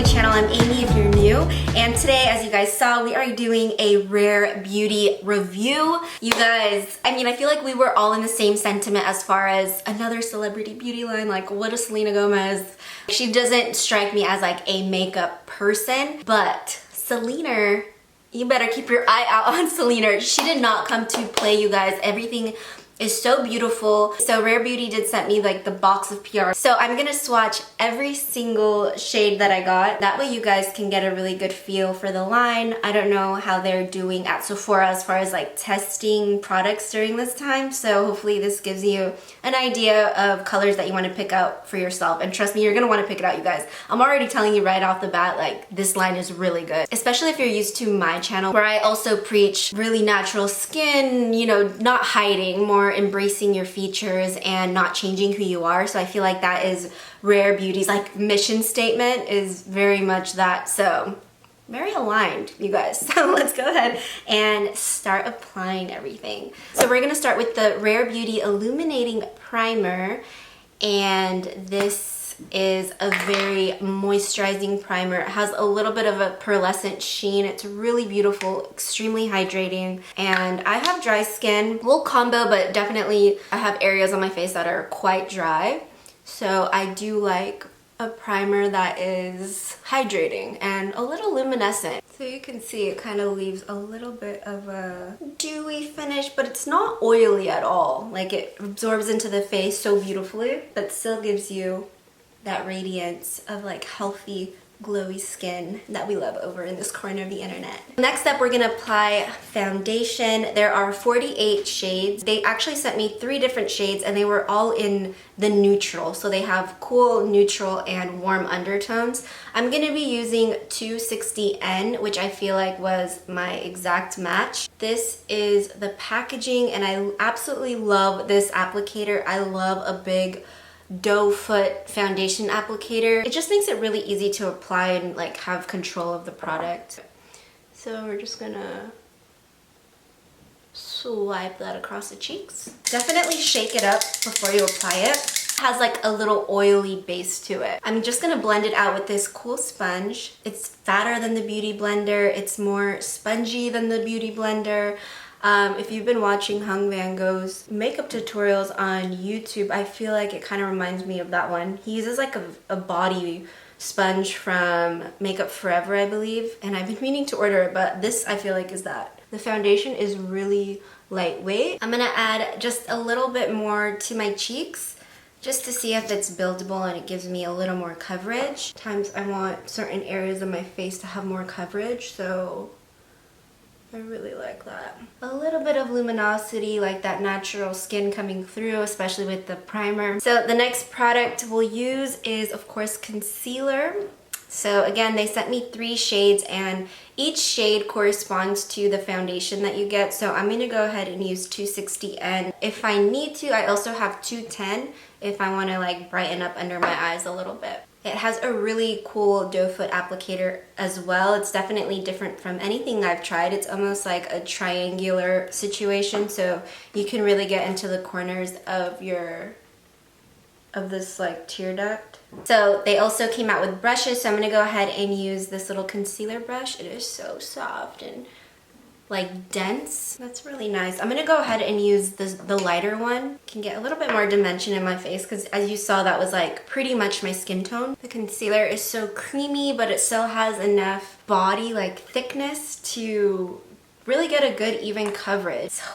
channel. I'm Amy if you're new, and today, as you guys saw, we are doing a Rare Beauty review. You guys, I mean, I feel like we were all in the same sentiment as far as another celebrity beauty line. Like, what is Selena Gomez? She doesn't strike me as like a makeup person, but Selenerrrr, you better keep your eye out on Selenerrrr. She did not come to play, you guys. Everything is so beautiful. So Rare Beauty did send me like the box of PR. So I'm gonna swatch every single shade that I got. That way you guys can get a really good feel for the line. I don't know how they're doing at Sephora as far as like testing products during this time. So hopefully this gives you an idea of colors that you want to pick out for yourself. And trust me, you're gonna want to pick it out, you guys. I'm already telling you right off the bat, like, this line is really good. Especially if you're used to my channel, where I also preach really natural skin, you know, not hiding, more embracing your features and not changing who you are. So I feel like that is Rare Beauty's like mission statement, is very much that. So very aligned, you guys. So let's go ahead and start applying everything. So we're gonna start with the Rare Beauty Illuminating Primer, and this is a very moisturizing primer. It has a little bit of a pearlescent sheen. It's really beautiful, extremely hydrating. And I have dry skin, a little combo, but definitely I have areas on my face that are quite dry. So I do like a primer that is hydrating and a little luminescent. So you can see it kind of leaves a little bit of a dewy finish, but it's not oily at all. Like, it absorbs into the face so beautifully, but still gives you that radiance of like healthy, glowy skin that we love over in this corner of the internet. Next up, we're gonna apply foundation. There are 48 shades. They actually sent me 3 different shades, and they were all in the neutral. So they have cool, neutral, and warm undertones. I'm gonna be using 260N, which I feel like was my exact match. This is the packaging, and I absolutely love this applicator. I love a big doe foot foundation applicator. It just makes it really easy to apply and like have control of the product. So we're just gonna swipe that across the cheeks. Definitely shake it up before you apply it. It has like a little oily base to it. I'm just gonna blend it out with this cool sponge. It's fatter than the Beauty Blender. It's more spongy than the Beauty Blender. If you've been watching Hung Van Gogh's makeup tutorials on YouTube, I feel like it kind of reminds me of that one. He uses like a body sponge from Makeup Forever, I believe, and I've been meaning to order it, but this I feel like is that. The foundation is really lightweight. I'm gonna add just a little bit more to my cheeks just to see if it's buildable and it gives me a little more coverage. Sometimes I want certain areas of my face to have more coverage, so I really like that. A little bit of luminosity, like that natural skin coming through, especially with the primer. So the next product we'll use is, of course, concealer. So again, they sent me 3 shades, and each shade corresponds to the foundation that you get. So I'm gonna go ahead and use 260N. If I need to, I also have 210 if I wanna like brighten up under my eyes a little bit. It has a really cool doe foot applicator as well. It's definitely different from anything I've tried. It's almost like a triangular situation, so you can really get into the corners of this like tear duct. So they also came out with brushes, so I'm gonna go ahead and use this little concealer brush. It is so soft and like dense. That's really nice. I'm gonna go ahead and use the lighter one. Can get a little bit more dimension in my face, because as you saw, that was like pretty much my skin tone. The concealer is so creamy, but it still has enough body like thickness to really get a good even coverage. So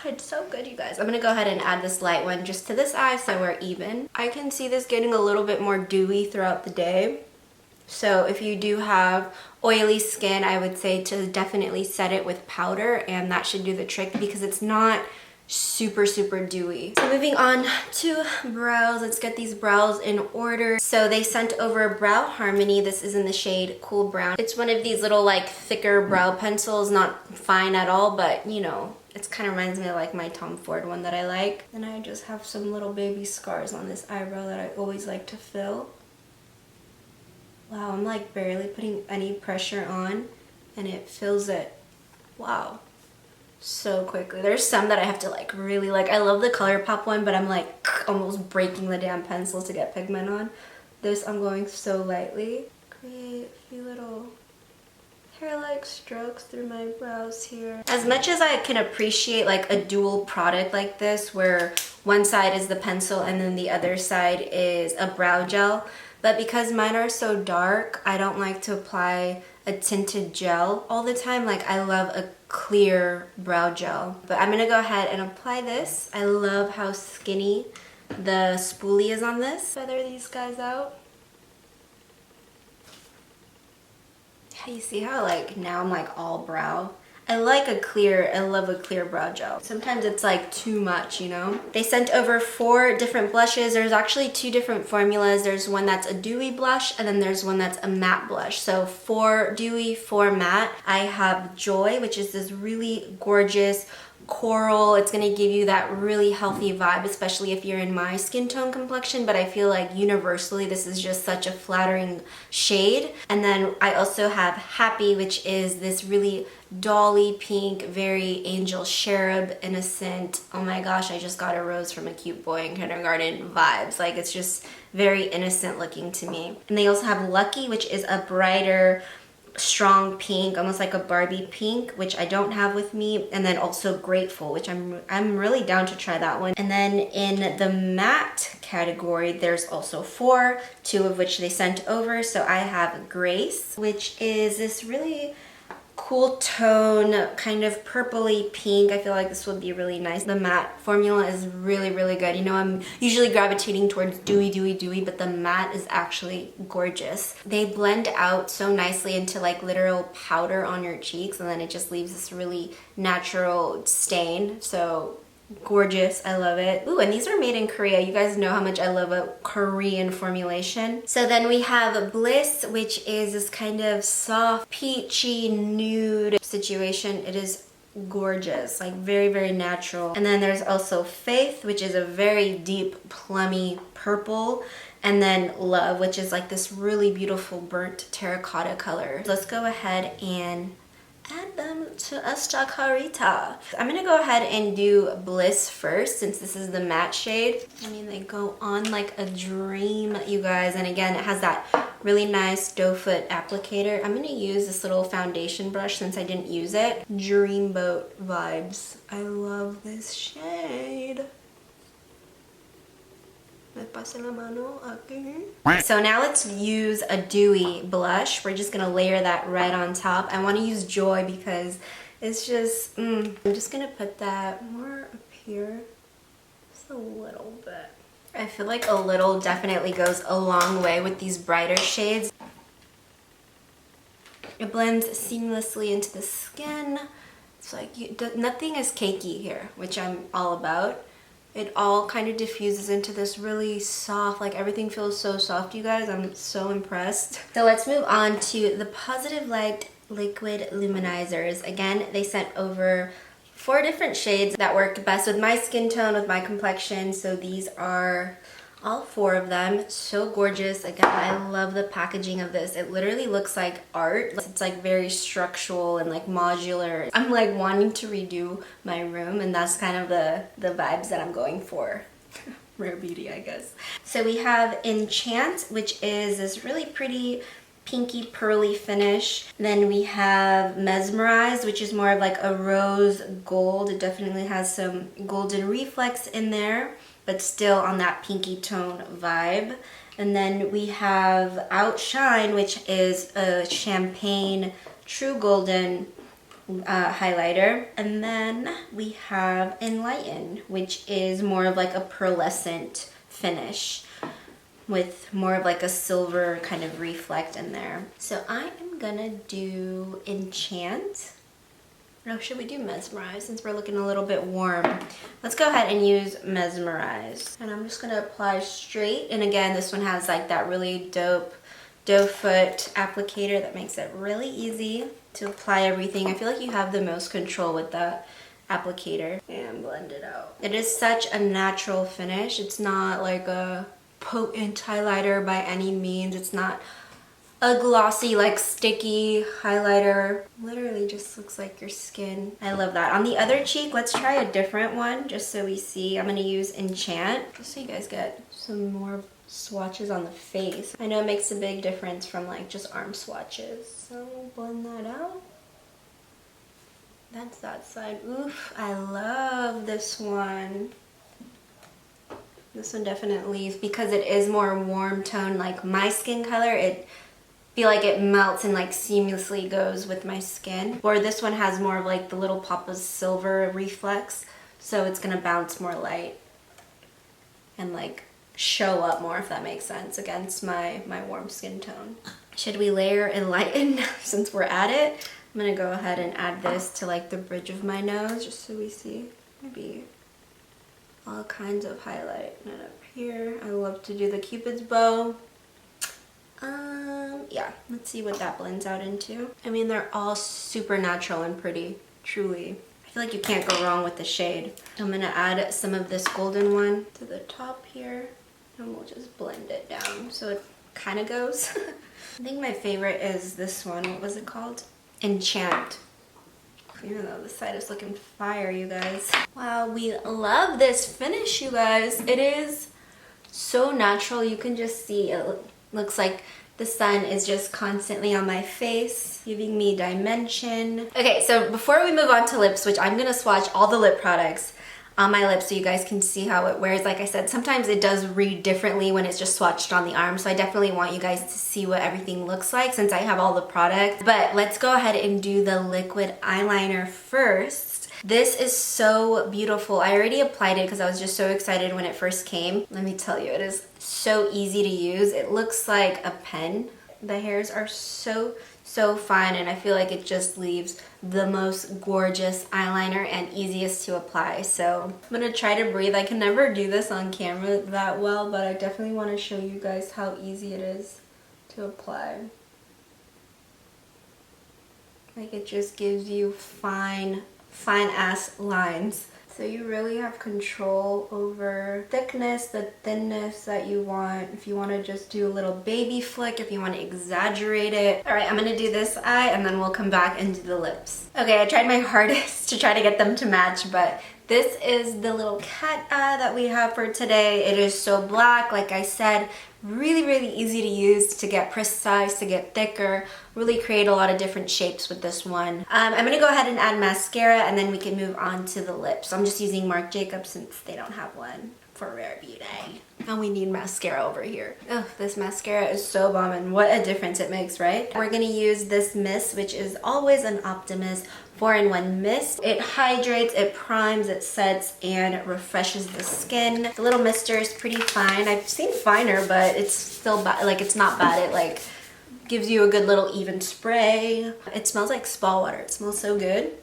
good, so good, you guys. I'm gonna go ahead and add this light one just to this eye so we're even. I can see this getting a little bit more dewy throughout the day. So if you do have oily skin, I would say to definitely set it with powder, and that should do the trick because it's not super dewy. So moving on to brows, let's get these brows in order. So they sent over Brow Harmony. This is in the shade Cool Brown. It's one of these little like thicker brow pencils, not fine at all, but you know, it kind of reminds me of like my Tom Ford one that I like. And I just have some little baby scars on this eyebrow that I always like to fill. Wow, I'm like barely putting any pressure on and it fills it, wow, so quickly. There's some that I have to like really like. I love the ColourPop one, but I'm like almost breaking the damn pencil to get pigment on. This I'm going so lightly. create a few little hair-like strokes through my brows here. As much as I can appreciate like a dual product like this, where one side is the pencil and then the other side is a brow gel, but because mine are so dark, I don't like to apply a tinted gel all the time. Like, I love a clear brow gel. But I'm gonna go ahead and apply this. I love how skinny the spoolie is on this. Feather these guys out. You see how like now I'm like all brow? I love a clear brow gel. Sometimes it's like too much, you know? They sent over 4 different blushes. There's actually 2 different formulas. There's one that's a dewy blush and then there's one that's a matte blush. So 4 dewy, 4 matte. I have Joy, which is this really gorgeous coral. It's gonna give you that really healthy vibe, especially if you're in my skin tone complexion, but I feel like universally this is just such a flattering shade. And then I also have Happy, which is this really dolly pink, very angel cherub innocent. Oh my gosh, I just got a rose from a cute boy in kindergarten vibes. Like, it's just very innocent looking to me. And they also have Lucky, which is a brighter, strong pink, almost like a Barbie pink, which I don't have with me. And then also Grateful, which I'm really down to try that one. And then in the matte category, there's also 4, 2 of which they sent over. So I have Grace, which is this really cool tone, kind of purpley pink. I feel like this would be really nice. The matte formula is really, really good. You know, I'm usually gravitating towards dewy, but the matte is actually gorgeous. They blend out so nicely into like literal powder on your cheeks, and then it just leaves this really natural stain. So gorgeous. I love it. Ooh, and these are made in Korea. You guys know how much I love a Korean formulation. So then we have Bliss, which is this kind of soft, peachy, nude situation. It is gorgeous, like very, very natural. And then there's also Faith, which is a very deep, plummy purple. And then Love, which is like this really beautiful burnt terracotta color. Let's go ahead and add them to esta carita. I'm gonna go ahead and do Bliss first, since this is the matte shade. I mean, they go on like a dream, you guys. And again, it has that really nice doe foot applicator. I'm gonna use this little foundation brush since I didn't use it. Dreamboat vibes. I love this shade. So now let's use a dewy blush. We're just gonna layer that right on top. I want to use Joy because it's just, I'm just gonna put that more up here, just a little bit. I feel like a little definitely goes a long way with these brighter shades. It blends seamlessly into the skin. It's like nothing is cakey here, which I'm all about. It all kind of diffuses into this really soft, like everything feels so soft, you guys. I'm so impressed. So let's move on to the Positive Light Liquid Luminizers. Again, they sent over 4 different shades that work best with my skin tone, with my complexion. So these are all 4 of them. So gorgeous. Again, I love the packaging of this. It literally looks like art. It's like very structural and like modular. I'm like wanting to redo my room, and that's kind of the vibes that I'm going for. Rare beauty, I guess. So we have Enchant, which is this really pretty pinky pearly finish. Then we have Mesmerize, which is more of like a rose gold. It definitely has some golden reflex in there, but still on that pinky tone vibe. And then we have Outshine, which is a champagne true golden highlighter. And then we have Enlighten, which is more of like a pearlescent finish with more of like a silver kind of reflect in there. So I am gonna do Enchant. Or should we do Mesmerize since we're looking a little bit warm? Let's go ahead and use Mesmerize. And I'm just gonna apply straight. And again, this one has like that really dope doe foot applicator that makes it really easy to apply everything. I feel like you have the most control with that applicator. And blend it out. It is such a natural finish. It's not like a potent highlighter by any means. It's not a glossy, like sticky highlighter. Literally just looks like your skin. I love that. On the other cheek, let's try a different one just so we see. I'm gonna use Enchant just so you guys get some more swatches on the face. I know it makes a big difference from like just arm swatches. So blend that out. That's that side. Oof, I love this one. This one definitely, because it is more warm tone like my skin color, it feel like it melts and like seamlessly goes with my skin. Or this one has more of like the little pop of silver reflex, so it's gonna bounce more light and like show up more, if that makes sense, against my warm skin tone. Should we layer and lighten since we're at it? I'm gonna go ahead and add this to like the bridge of my nose just so we see maybe all kinds of highlight. And up here, I love to do the Cupid's bow. Yeah, let's see what that blends out into. I mean, they're all super natural and pretty, truly. I feel like you can't go wrong with the shade. I'm gonna add some of this golden one to the top here, and we'll just blend it down so it kind of goes. I think my favorite is this one. What was it called? Enchant. Even though the side is looking fire, you guys. Wow, we love this finish, you guys. It is so natural. You can just see it looks like the sun is just constantly on my face, giving me dimension. Okay, so before we move on to lips, which I'm gonna swatch all the lip products on my lips so you guys can see how it wears. Like I said, sometimes it does read differently when it's just swatched on the arm, so I definitely want you guys to see what everything looks like since I have all the products. But let's go ahead and do the liquid eyeliner first. This is so beautiful. I already applied it because I was just so excited when it first came. Let me tell you, it is so easy to use. It looks like a pen. The hairs are so fine, and I feel like it just leaves the most gorgeous eyeliner and easiest to apply. So I'm gonna try to breathe. I can never do this on camera that well, but I definitely want to show you guys how easy it is to apply. Like, it just gives you fine ass lines. So you really have control over thickness, the thinness that you want. If you want to just do a little baby flick, if you want to exaggerate it. All right, I'm going to do this eye and then we'll come back and do the lips. Okay, I tried my hardest to try to get them to match, but this is the little cat eye that we have for today. It is so black, like I said, really easy to use, to get precise, to get thicker, really create a lot of different shapes with this one. I'm gonna go ahead and add mascara and then we can move on to the lips. I'm just using Marc Jacobs since they don't have one for Rare Beauty. And we need mascara over here. Oh, this mascara is so bomb, and what a difference it makes, right? We're gonna use this mist, which is always an Optimist 4-in-1 mist. It hydrates, it primes, it sets, and refreshes the skin. The little mister is pretty fine. I've seen finer, but it's still like it's not bad. It like gives you a good little even spray. It smells like spa water. It smells so good.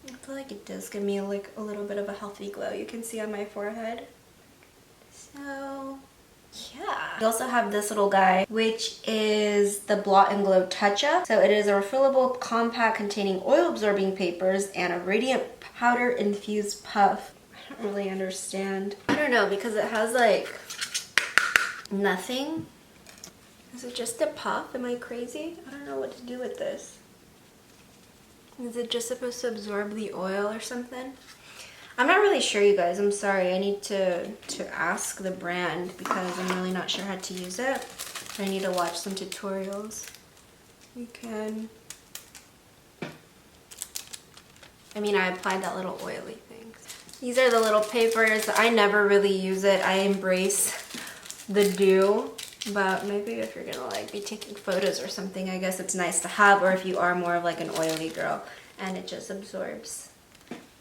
I feel like it does give me like a little bit of a healthy glow. You can see on my forehead. So yeah. We also have this little guy, which is the Blot and Glow Touch Up. So it is a refillable compact containing oil absorbing papers and a radiant powder infused puff. I don't really understand. I don't know, because it has like nothing. Is it just a puff? Am I crazy? I don't know what to do with this. Is it just supposed to absorb the oil or something? I'm not really sure, you guys. I'm sorry. I need to ask the brand because I'm really not sure how to use it. I need to watch some tutorials. You can... I mean, I applied that little oily thing. These are the little papers. I never really use it. I embrace the dew. But maybe if you're gonna like be taking photos or something, I guess it's nice to have. Or if you are more of like an oily girl and it just absorbs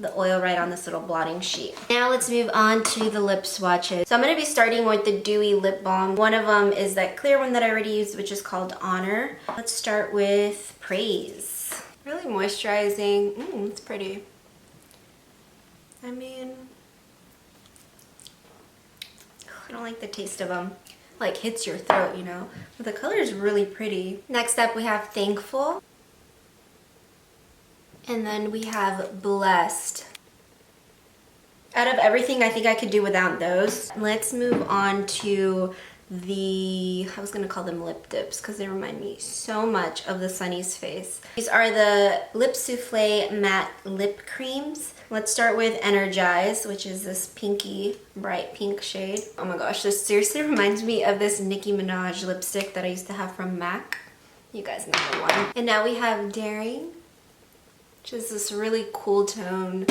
the oil right on this little blotting sheet. Now let's move on to the lip swatches. So I'm going to be starting with the Dewy Lip Balm. One of them is that clear one that I already used, which is called Honor. Let's start with Praise. Really moisturizing. It's pretty. I mean, I don't like the taste of them. Like hits your throat, you know. But the color is really pretty. Next up we have Thankful. And then we have Blessed. Out of everything, I think I could do without those. Let's move on to I was gonna call them lip dips because they remind me so much of the Sunny's Face. These are the Lip Souffle Matte Lip Creams. Let's start with Energize, which is this pinky, bright pink shade. Oh my gosh, this seriously reminds me of this Nicki Minaj lipstick that I used to have from MAC. You guys know the one. And now we have Daring, which is this really cool tone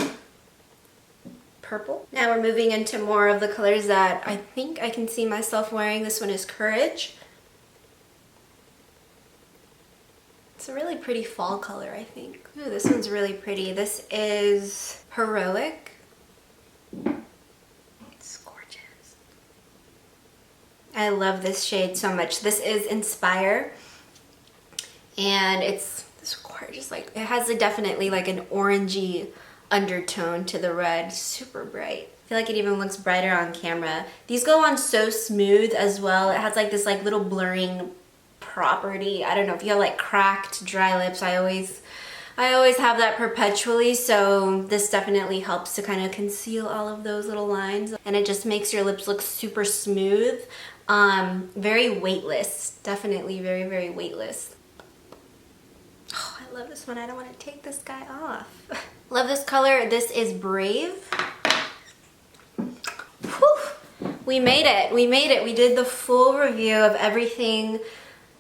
purple. Now we're moving into more of the colors that I think I can see myself wearing. This one is Courage. It's a really pretty fall color, I think. Ooh, this one's really pretty. This is Heroic. It's gorgeous. I love this shade so much. This is Inspire. And it's this gorgeous, like, it has definitely like an orangey undertone to the red, super bright. I feel like it even looks brighter on camera. These go on so smooth as well. It has like this like little blurring property. I don't know if you have like cracked dry lips. I always have that perpetually, so this definitely helps to kind of conceal all of those little lines, and it just makes your lips look super smooth. Very weightless, definitely very, very weightless. Oh, I love this one. I don't want to take this guy off. Love this color. This is Brave. Whew. We made it. We made it. We did the full review of everything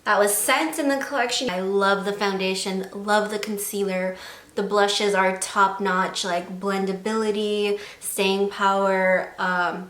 that was sent in the collection. I love the foundation, love the concealer. The blushes are top notch, like blendability, staying power.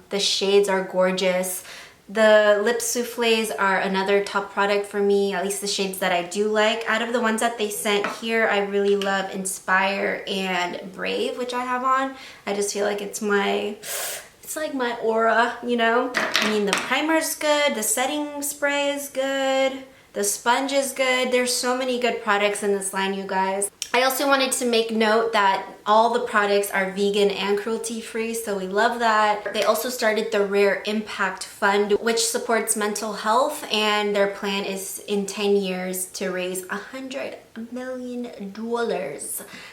The shades are gorgeous. The lip souffles are another top product for me, at least the shades that I do like. Out of the ones that they sent here, I really love Inspire and Brave, which I have on. I just feel like it's like my aura, you know? I mean, the primer's good, the setting spray is good, the sponge is good. There's so many good products in this line, you guys. I also wanted to make note that all the products are vegan and cruelty-free, so we love that. They also started the Rare Impact Fund, which supports mental health, and their plan is in 10 years to raise $100 million.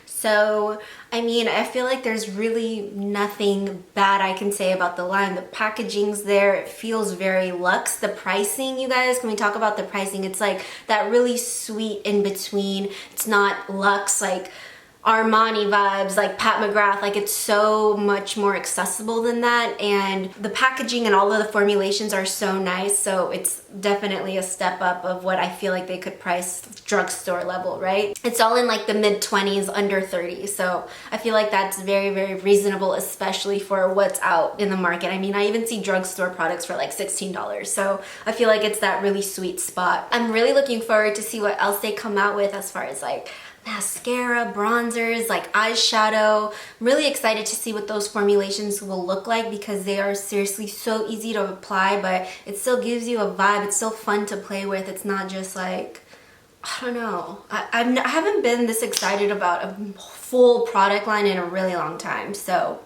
So, I mean, I feel like there's really nothing bad I can say about the line. The packaging's there. It feels very luxe. The pricing, you guys, can we talk about the pricing? It's like that really sweet in between. It's not luxe, like Armani vibes, like Pat McGrath. Like, it's so much more accessible than that, and the packaging and all of the formulations are so nice, so it's definitely a step up of what I feel like they could price drugstore level, right? It's all in like the mid-20s, under 30, so I feel like that's very, very reasonable, especially for what's out in the market. I mean, I even see drugstore products for like $16, so I feel like it's that really sweet spot. I'm really looking forward to see what else they come out with as far as like mascara, bronzers, like eyeshadow. I'm really excited to see what those formulations will look like because they are seriously so easy to apply, but it still gives you a vibe. It's still fun to play with. It's not just like, I don't know. I haven't been this excited about a full product line in a really long time, so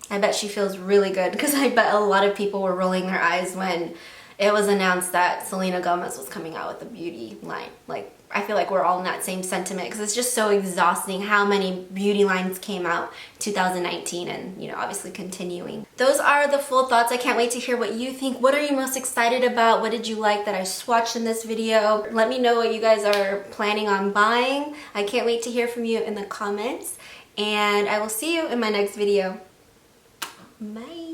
I bet she feels really good because I bet a lot of people were rolling their eyes when it was announced that Selena Gomez was coming out with a beauty line. Like, I feel like we're all in that same sentiment because it's just so exhausting how many beauty lines came out 2019 and, you know, obviously continuing. Those are the full thoughts. I can't wait to hear what you think. What are you most excited about? What did you like that I swatched in this video? Let me know what you guys are planning on buying. I can't wait to hear from you in the comments, and I will see you in my next video. Bye.